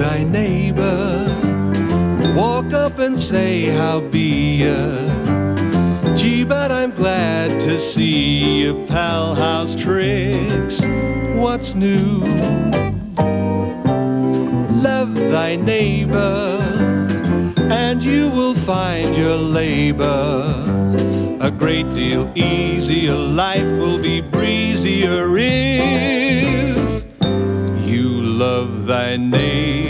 thy neighbor. Walk up and say, how be ya? Gee, but I'm glad to see you, pal. How's tricks? What's new? Love thy neighbor, and you will find your labor a great deal easier. Life will be breezier if you love thy neighbor.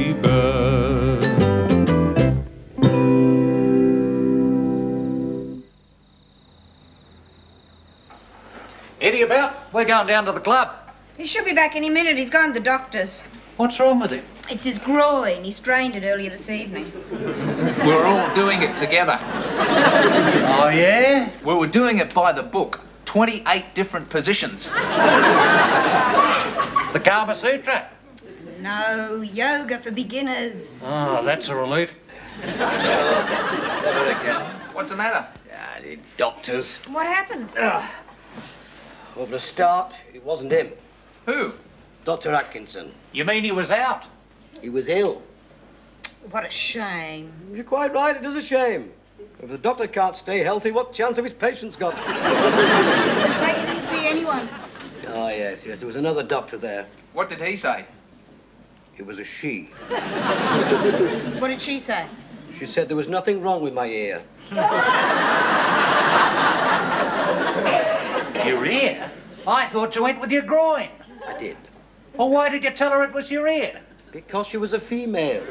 Eddie about? We're going down to the club. He should be back any minute. He's gone to the doctor's. What's wrong with him? It's his groin. He strained it earlier this evening. We're all doing it together. Oh, yeah? We were doing it by the book. 28 different positions. The Kama Sutra? No, yoga for beginners. Oh, that's a relief. What's the matter? The doctors. What happened? Well, for a start, it wasn't him. Who? Dr. Atkinson. You mean he was out? He was ill. What a shame. You're quite right, it is a shame. If the doctor can't stay healthy, what chance have his patients got? So you didn't see anyone? Oh, yes, there was another doctor there. What did he say? It was a she. What did she say? She said there was nothing wrong with my ear. Your ear? I thought you went with your groin. I did. Well, why did you tell her it was your ear? Because she was a female.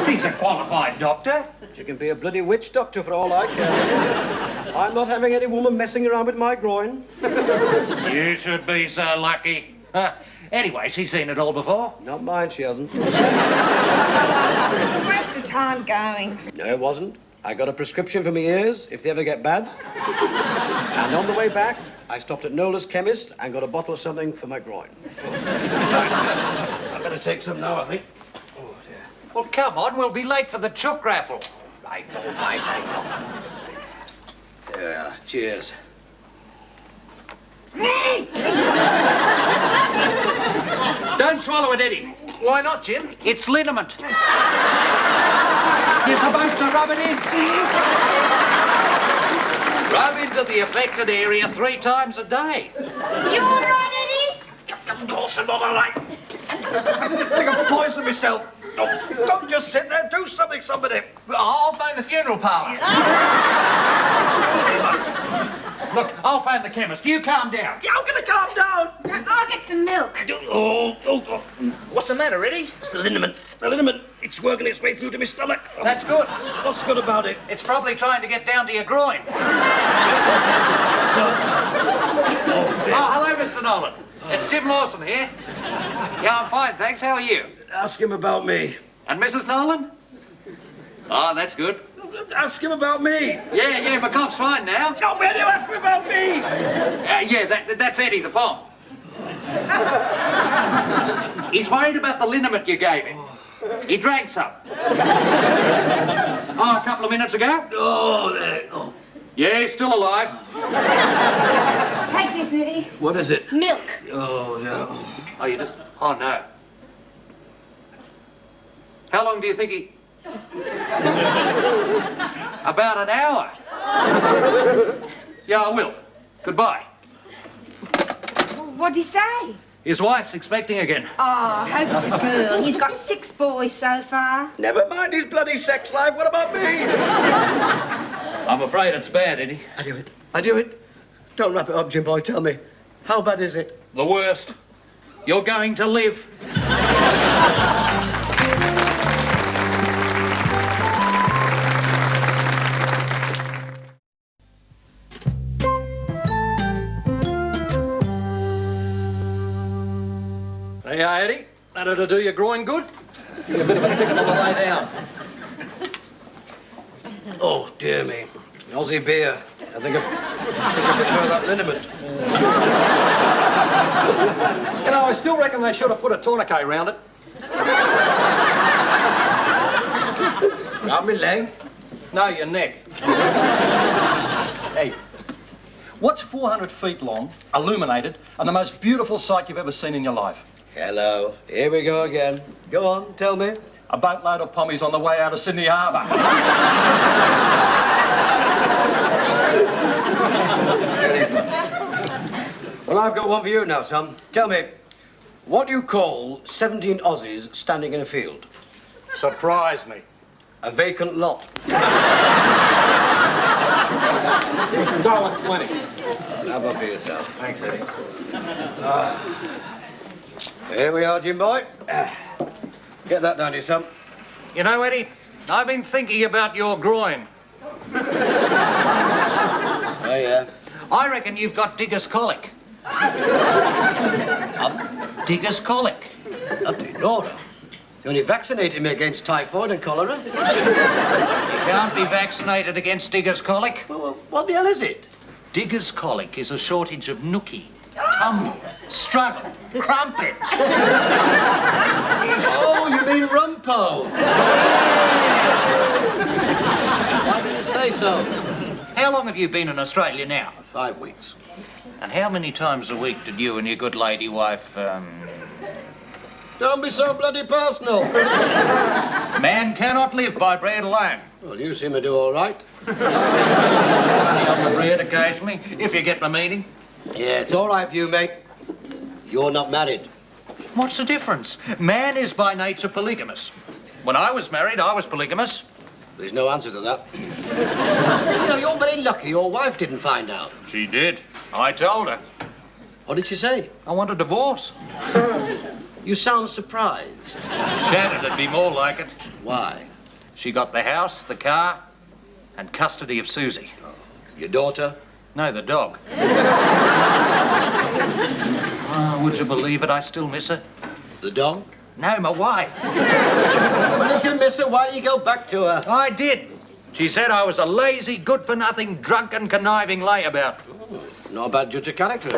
He's a qualified doctor. She can be a bloody witch doctor for all I care. I'm not having any woman messing around with my groin. You should be so lucky. Anyway, she's seen it all before. Not mine, she hasn't. It's a waste of time going. No, it wasn't. I got a prescription for my ears, if they ever get bad. And on the way back, I stopped at Nola's chemist and got a bottle of something for my groin. I better take some now, I think. Oh, dear. Well, come on, we'll be late for the chook raffle. Right, all right, hang on. Yeah, cheers. Don't swallow it, Eddie. Why not, Jim? It's liniment. You're supposed to rub it in. Rub into the affected area 3 times a day. You all right, Eddie? Of course I'm not all right. I think I've poisoned myself. Don't just sit there. Do something, somebody. I'll phone the funeral parlour. Look, I'll phone the chemist. You calm down. Yeah, I'm going to calm down. I'll get some milk. Oh. What's the matter, Eddie? It's the liniment. The liniment. It's working its way through to my stomach. That's good. What's good about it? It's probably trying to get down to your groin. Oh, hello, Mr. Nolan. It's Jim Lawson here. Yeah, I'm fine, thanks. How are you? Ask him about me. And Mrs. Nolan? Oh, that's good. Ask him about me. Yeah, my cough's fine now. No, where do you ask me about me? That's Eddie the bomb. He's worried about the liniment you gave him. He drank some. A couple of minutes ago. Oh. Yeah, he's still alive. Take this, Eddie. What is it? Milk. Oh, no. Oh, you do? Oh, no. How long do you think he... About an hour. Yeah, I will. Goodbye. What'd he say? His wife's expecting again. Oh, I hope it's a girl. He's got 6 boys so far. Never mind his bloody sex life. What about me? I'm afraid it's bad, Eddie. I do it. Don't wrap it up, Jim boy. Tell me. How bad is it? The worst. You're going to live. Hey, Eddie, that'll do your groin good. Give you a bit of a tickle on the way down. Oh, dear me. Aussie beer. I think I prefer that liniment. You know, I still reckon they should have put a tourniquet around it. Round my leg? No, your neck. Hey, what's 400 feet long, illuminated, and the most beautiful sight you've ever seen in your life? Hello. Here we go again. Go on, tell me. A boatload of pommies on the way out of Sydney Harbour. Very funny. Well, I've got one for you now, son. Tell me, what do you call 17 Aussies standing in a field? Surprise me. A vacant lot. $1.20. How about for yourself? Thanks, Eddie. Here we are, Jim boy. Get that down, you son. You know, Eddie, I've been thinking about your groin. Oh, yeah. I reckon you've got digger's colic. Digger's colic. Up to Nora. You only vaccinated me against typhoid and cholera. You can't be vaccinated against digger's colic. Well, what the hell is it? Digger's colic is a shortage of nookie, tumble, struggle, crumpet. Oh, you mean rumpo? Why didn't you say so? How long have you been in Australia now? 5 weeks. And how many times a week did you and your good lady wife, Don't be so bloody personal. Man cannot live by bread alone. Well, you seem to do all right. Only on the bread occasionally, if you get my meaning. Yeah, it's all right for you, mate. You're not married. What's the difference? Man is by nature polygamous. When I was married, I was polygamous. There's no answer to that. You know, you're very lucky your wife didn't find out. She did. I told her. What did she say? I want a divorce. You sound surprised. Shannon'd be more like it. Why? She got the house, the car, and custody of Susie. Your daughter? No, the dog. Oh, would you believe it? I still miss her. The dog? No, my wife. Well, if you miss her, why don't you go back to her? I did. She said I was a lazy, good-for-nothing, drunken, conniving layabout. Not a bad judge of character.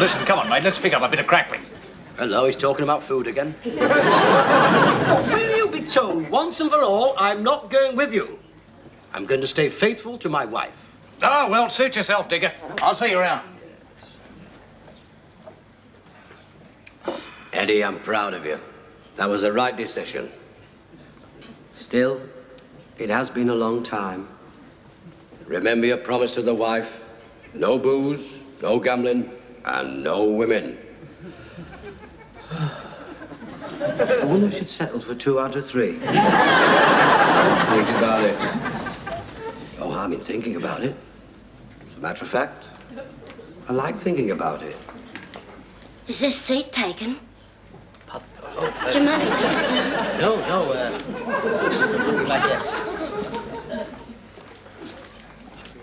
Listen, come on, mate. Let's pick up a bit of crackling. Hello, he's talking about food again. Will you be told once and for all, I'm not going with you. I'm going to stay faithful to my wife. Oh, well, suit yourself, Digger. I'll see you around. Eddie, I'm proud of you. That was the right decision. Still, it has been a long time. Remember your promise to the wife. No booze, no gambling, and no women. I wonder if she'd settled for 2 out of 3. Think about it. No harm in thinking about it. As a matter of fact, I like thinking about it. Is this seat taken? Pardon? Do you mind if I sit down? No, like this.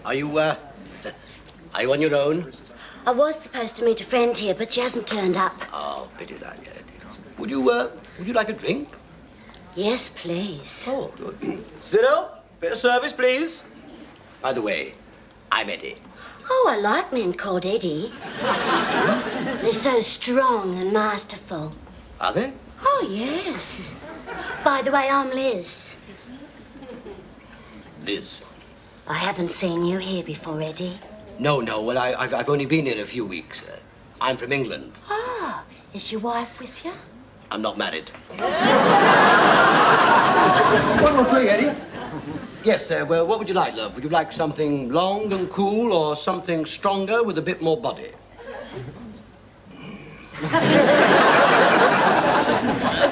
Are you on your own? I was supposed to meet a friend here, but she hasn't turned up. Oh, pity that, yeah. Would you like a drink? Yes, please. Oh, good. Cyril, bit of service, please. By the way, I'm Eddie. Oh, I like men called Eddie. They're so strong and masterful. Are they? Oh, yes. By the way, I'm Liz. Liz. I haven't seen you here before, Eddie. No, well, I've only been here a few weeks. I'm from England. Ah, is your wife with you? I'm not married. One more drink, Eddie. Yes, well, what would you like, love? Would you like something long and cool or something stronger with a bit more body?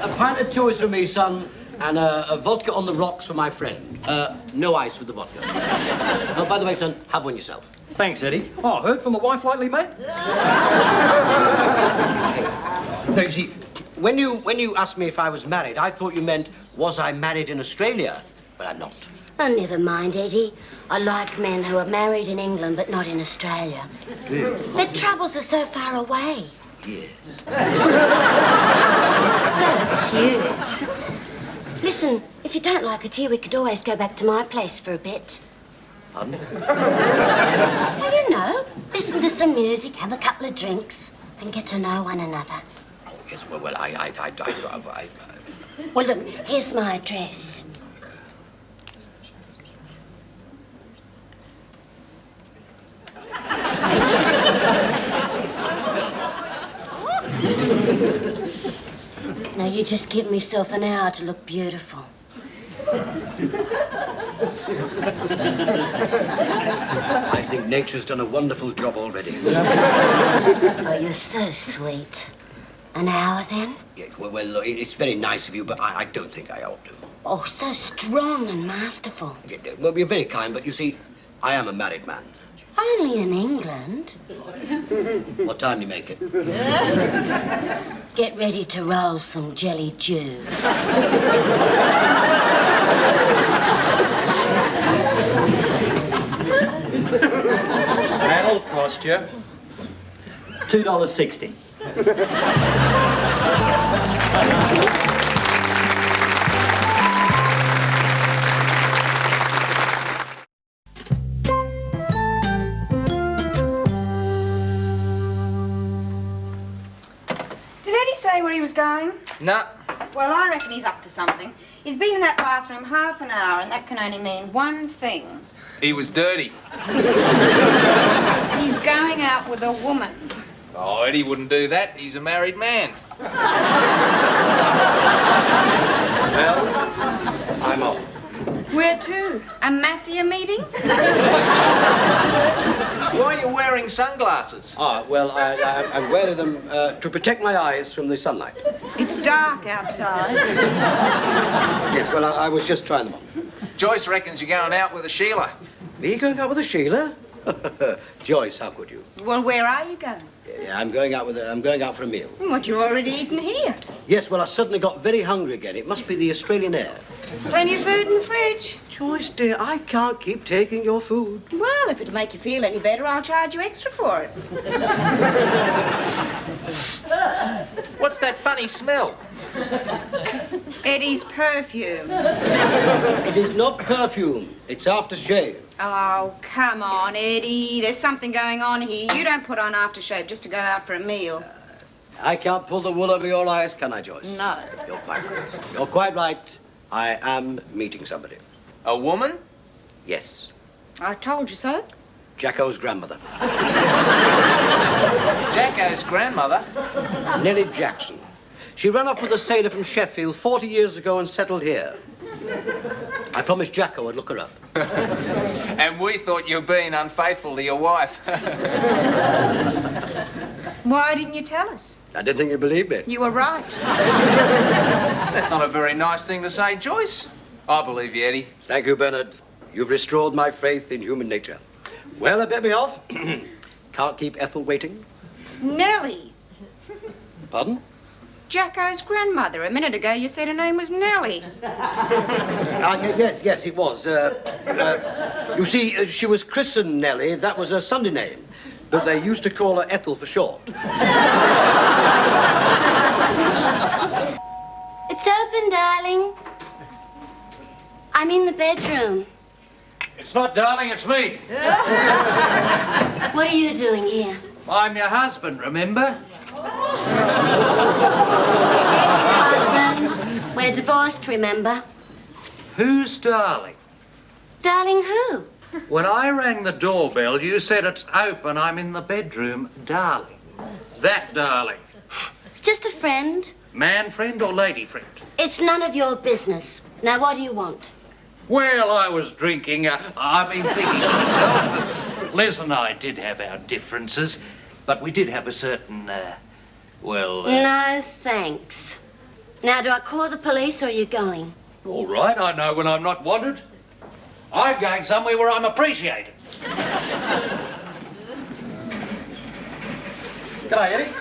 A pint of two is for me, son, and a vodka on the rocks for my friend. No ice with the vodka. Oh, by the way, son, have one yourself. Thanks, Eddie. Oh, heard from the wife lately, mate? No, you see, when you asked me if I was married, I thought you meant, was I married in Australia? But I'm not. Oh, never mind, Eddie. I like men who are married in England but not in Australia. Their troubles are so far away. Yes. So cute. Listen, if you don't like it here, we could always go back to my place for a bit. Pardon? Well, you know, listen to some music, have a couple of drinks, and get to know one another. Oh, yes, well, I... Well, look, here's my address. you just give myself an hour to look beautiful. I think nature's done a wonderful job already. Oh, you're so sweet. An hour, then? Yeah, well, look, it's very nice of you, but I don't think I ought to. Oh, so strong and masterful. Yeah, well, you're very kind, but you see, I am a married man. Only in England. What time do you make it? Get ready to roll some jelly Jews. That'll cost you $2.60. Did Eddie say where he was going? Nah, Well, I reckon he's up to something. He's been in that bathroom half an hour, and that can only mean one thing. he was dirty. He's going out with a woman. Oh, Eddie wouldn't do that. He's a married man. Well, I'm off. Where to? A mafia meeting? Why are you wearing sunglasses? Well, I'm wearing them to protect my eyes from the sunlight. It's dark outside. Yes, well, I was just trying them on. Joyce reckons you're going out with a Sheila. Me going out with a Sheila? Joyce, how could you? Well, where are you going? Yeah, I'm going out for a meal. What, you already eaten here? Yes, well, I suddenly got very hungry again. It must be the Australian air. Plenty of food in the fridge. Joyce, dear, I can't keep taking your food. Well, if it'll make you feel any better, I'll charge you extra for it. What's that funny smell? Eddie's perfume. It is not perfume. It's aftershave. Oh, come on, Eddie. There's something going on here. You don't put on aftershave just to go out for a meal. I can't pull the wool over your eyes, can I, Joyce? No. You're quite right. You're quite right. I am meeting somebody. A woman? Yes. I told you so. Jacko's grandmother. Jacko's grandmother? Nellie Jackson. She ran off with a sailor from Sheffield 40 years ago and settled here. I promised Jacko I'd look her up. And we thought you were being unfaithful to your wife. Why didn't you tell us? I didn't think you'd believe me. You were right. That's not a very nice thing to say, Joyce. I believe you, Eddie. Thank you, Bernard. You've restored my faith in human nature. Well, I bet me off. Can't keep Ethel waiting. Nellie. Pardon? Jacko's grandmother. A minute ago you said her name was Nellie. Yes, it was. You see, she was christened Nellie. That was her Sunday name. But they used to call her Ethel for short. It's open, darling. I'm in the bedroom. It's not darling, it's me. What are you doing here? I'm your husband, remember? Ex-husband. We're divorced, remember? Who's darling? Darling who? When I rang the doorbell, you said it's open, I'm in the bedroom, darling. That darling. It's just a friend. Man friend or lady friend? It's none of your business. Now, what do you want? Well, I was drinking. I've been thinking to myself that Liz and I did have our differences, but we did have a certain, No, thanks. Now, do I call the police or are you going? All right, I know when I'm not wanted. I'm going somewhere where I'm appreciated. G'day, Eddie.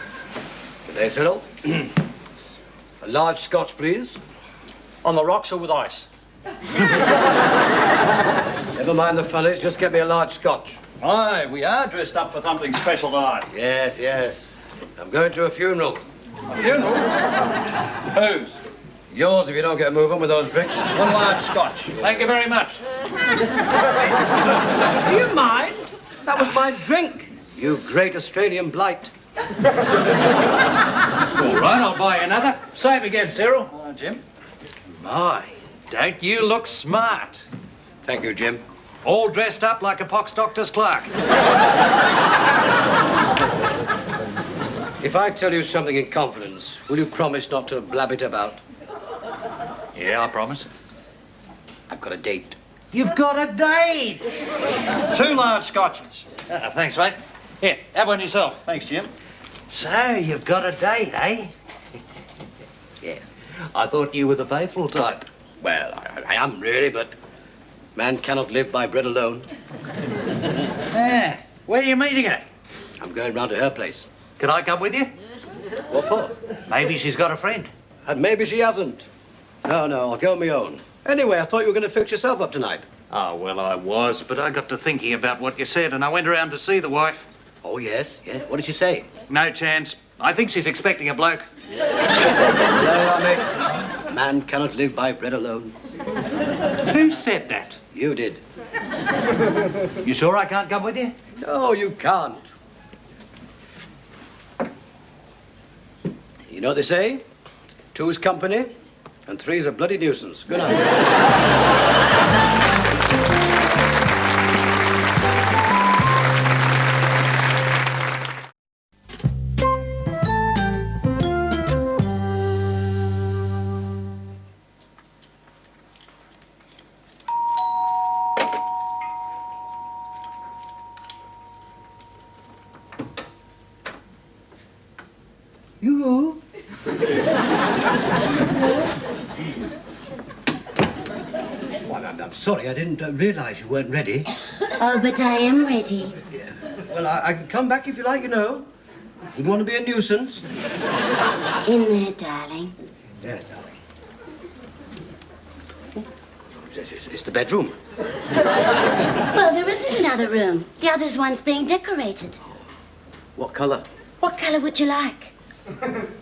Good day, Cyril. A large scotch, please. On the rocks or with ice? Never mind the funnies, just get me a large scotch. Aye, we are dressed up for something special tonight. Yes. I'm going to a funeral. A funeral? Whose? Yours if you don't get moving with those drinks. One large scotch. Thank you very much. Do you mind? That was my drink, you great Australian blight. All right, I'll buy you another. Same again, Cyril. Jim? My, don't you look smart? Thank you, Jim. All dressed up like a pox doctor's clerk. If I tell you something in confidence, will you promise not to blab it about? Yeah, I promise. I've got a date. You've got a date! 2 large scotches. Thanks, mate. Here, have one yourself. Thanks, Jim. So, you've got a date, eh? Yes. I thought you were the faithful type. Well, I am really, but man cannot live by bread alone. Yeah. Where are you meeting her? I'm going round to her place. Can I come with you? What for? Maybe she's got a friend. And maybe she hasn't. No, I'll go on my own. Anyway, I thought you were going to fix yourself up tonight. Oh, well, I was, but I got to thinking about what you said, and I went around to see the wife. Oh, yes. What did she say? No chance. I think she's expecting a bloke. Hello, Army. Man cannot live by bread alone. Who said that? You did. You sure I can't come with you? No, you can't. You know what they say? 2's company, and 3's a bloody nuisance. Good night. You? Well, I'm sorry, I didn't realise you weren't ready. Oh, but I am ready. Yeah. Well, I can come back if you like, you know. You want to be a nuisance? In there, darling. Yeah, darling. It's the bedroom. Well, there isn't another room. The other one's being decorated. What colour? What colour would you like?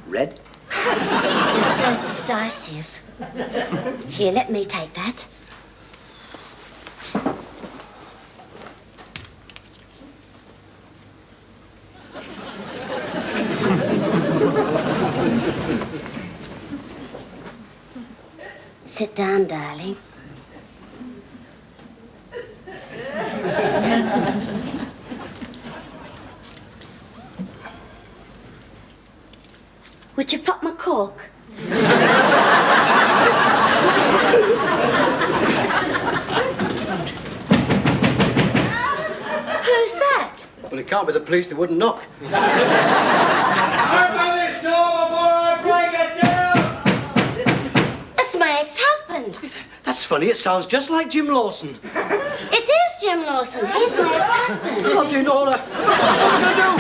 Red? You're so decisive. Here, let me take that. Sit down, darling. Would you pop my cork? Who's that? Well, it can't be the police, they wouldn't knock. Open this door before I break it down! It's my ex-husband. That's funny, it sounds just like Jim Lawson. It is Jim Lawson. He's my ex-husband. Oh, dear Nora. What are you going to do?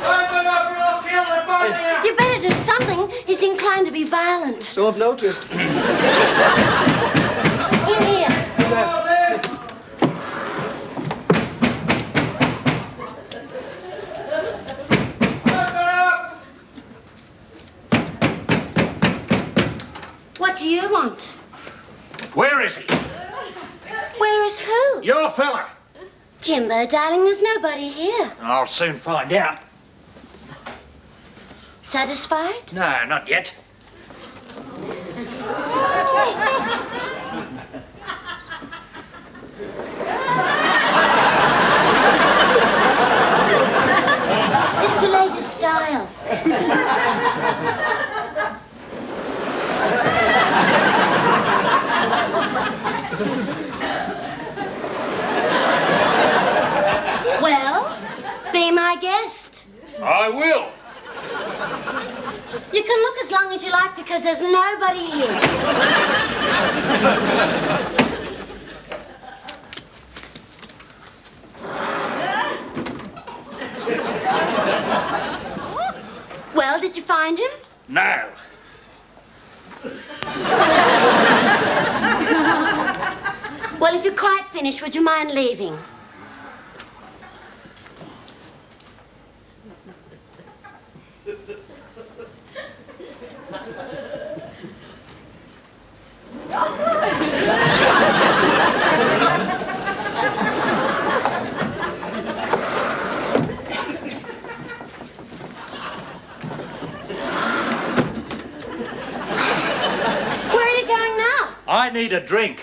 Open up or I'll kill the both of you! You better do something. He's inclined to be violent. So I've noticed. In here. What do you want? Where is he? Where is who? Your fella. Jimbo, darling, there's nobody here. I'll soon find out. Satisfied? No, not yet. It's the latest style. Well, be my guest. I will. You can look as long as you like because there's nobody here. Well, did you find him? No. Well, if you're quite finished, would you mind leaving? Where are you going now? I need a drink.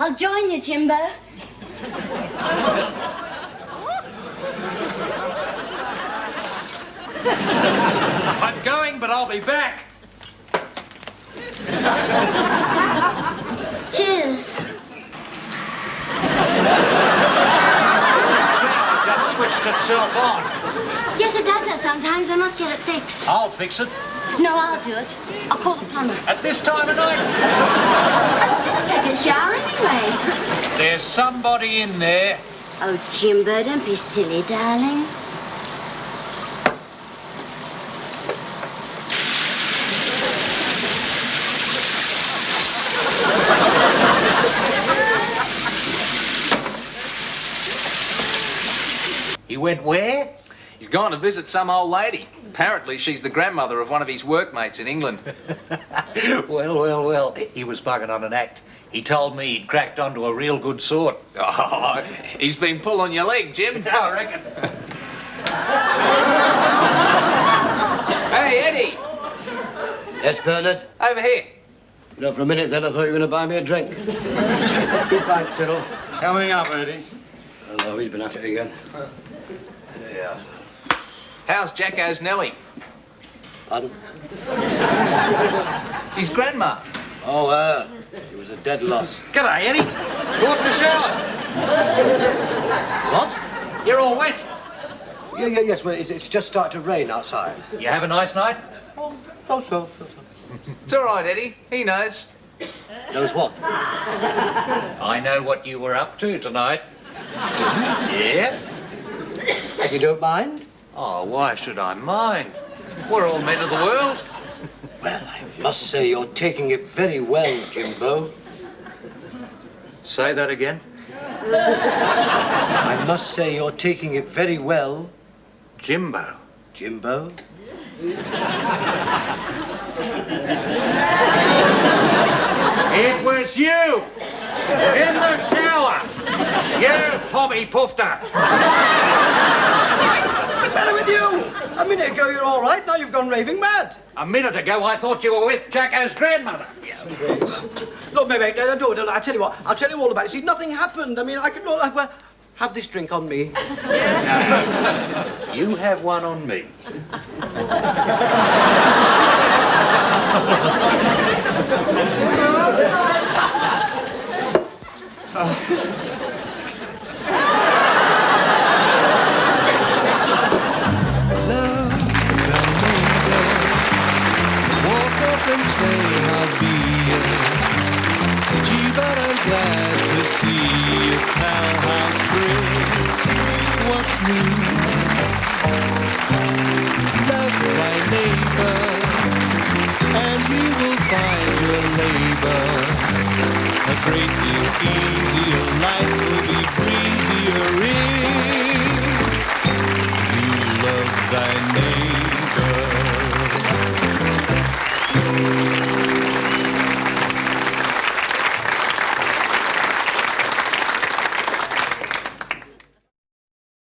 I'll join you, Jimbo. I'm going, but I'll be back. Cheers. It just switched itself on. Yes, it does that sometimes. I must get it fixed. I'll fix it. No, I'll do it. I'll call the plumber. At this time of night, I'll take a shower anyway. there's somebody in there. Oh, Jimbo, don't be silly, darling. He went where? He's gone to visit some old lady. Apparently, she's the grandmother of one of his workmates in England. Well. He was bugging on an act. He told me he'd cracked onto a real good sort. Oh, he's been pulling your leg, Jim. I reckon. Hey, Eddie, Yes, Bernard? over here. You know, for a minute then I thought you were going to buy me a drink. 2 pints, Cyril. Coming up, Eddie. Hello, he's been at it again. Yeah. How's Jacko's Nellie? Pardon? His grandma. Oh, she was a dead loss. G'day, Eddie. Go up in the shower. What? You're all wet. Yes, well, it's just started to rain outside. You have a nice night? Oh, so. It's all right, Eddie. He knows. Knows what? I know what you were up to tonight. Yeah? You don't mind? Oh, why should I mind? We're all men of the world. Well, I must say you're taking it very well, Jimbo. Say that again. I must say you're taking it very well, Jimbo. Jimbo. It was you! In the shower! You Pommy Poofter! What's the matter with you? A minute ago you're all right, now you've gone raving mad. A minute ago I thought you were with Jacko's grandmother. Look, mate, don't. I tell you what, I'll tell you all about it. See, nothing happened. I mean, I can have this drink on me. You have one on me. And say how be it. Gee, but I'm glad to see you, pal. How's Chris? What's new? Love thy neighbor, and you will find your labor a great deal easier. Life will be breezier